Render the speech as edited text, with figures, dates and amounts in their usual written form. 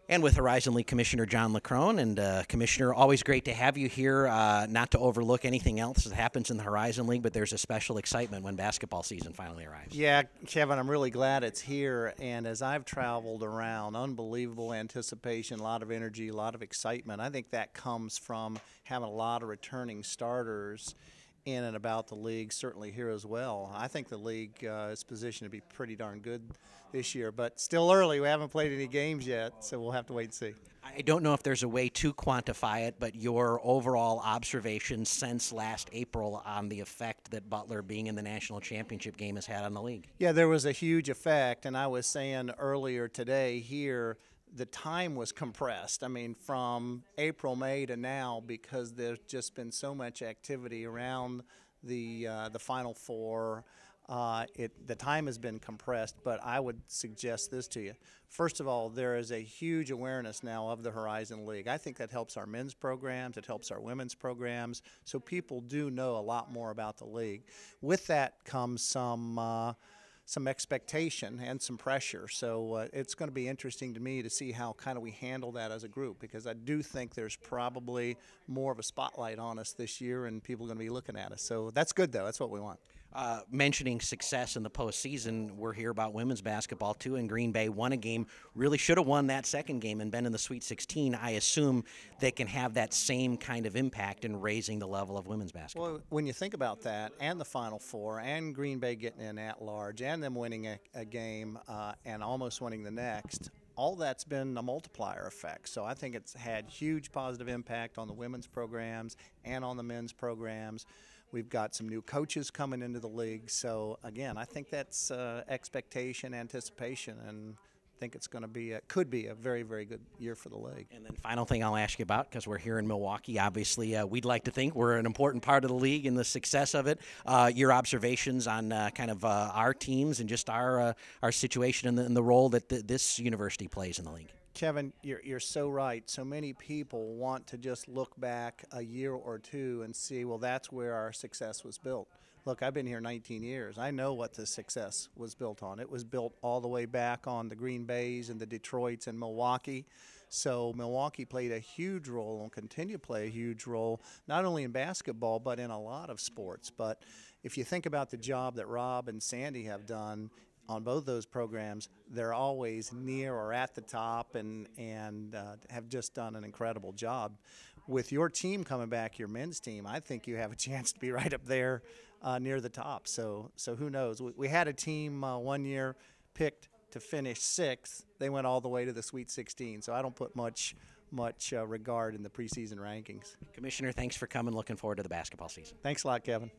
And with Horizon League Commissioner John LeCrone. And Commissioner, always great to have you here, not to overlook anything else that happens in the Horizon League, but there's a special excitement when basketball season finally arrives. Yeah, Kevin, I'm really glad it's here. And as I've traveled around, unbelievable anticipation, a lot of energy, a lot of excitement. I think that comes from having a lot of returning starters in and about the league, certainly here as well. I think the league is positioned to be pretty darn good this year, but still early. We haven't played any games yet, so we'll have to wait and see. I don't know if there's a way to quantify it, but your overall observations since last April on the effect that Butler being in the national championship game has had on the league. Yeah, there was a huge effect, and I was saying earlier today here, the time was compressed. I mean, from April, May to now, because there's just been so much activity around the Final Four. The time has been compressed, but I would suggest this to you. First of all, there is a huge awareness now of the Horizon League. I think that helps our men's programs, it helps our women's programs, so people do know a lot more about the league. With that comes some expectation and some pressure. So it's going to be interesting to me to see how kind of we handle that as a group, because I do think there's probably more of a spotlight on us this year and people are going to be looking at us. So that's good, though. That's what we want. Mentioning success in the postseason, we're here about women's basketball too, and Green Bay won a game, really should have won that second game and been in the Sweet 16. I assume they can have that same kind of impact in raising the level of women's basketball. Well, when you think about that, and the Final Four, and Green Bay getting in at large, and them winning a game and almost winning the next, all that's been a multiplier effect. So I think it's had huge positive impact on the women's programs and on the men's programs. We've got some new coaches coming into the league. So, again, I think that's expectation, anticipation, and I think it's going to be could be a very, very good year for the league. And then final thing I'll ask you about, because we're here in Milwaukee, obviously we'd like to think we're an important part of the league and the success of it. Your observations on kind of our teams and just our situation and the role that this university plays in the league. Kevin, you're so right. So many people want to just look back a year or two and see, well, that's where our success was built. Look, I've been here 19 years. I know what the success was built on. It was built all the way back on the Green Bays and the Detroits and Milwaukee. So Milwaukee played a huge role and continue to play a huge role, not only in basketball, but in a lot of sports. But if you think about the job that Rob and Sandy have done on both those programs, they're always near or at the top and have just done an incredible job. With your team coming back, your men's team, I think you have a chance to be right up there near the top. So who knows? We had a team 1 year picked to finish sixth. They went all the way to the Sweet 16, so I don't put much regard in the preseason rankings. Commissioner, thanks for coming. Looking forward to the basketball season. Thanks a lot, Kevin.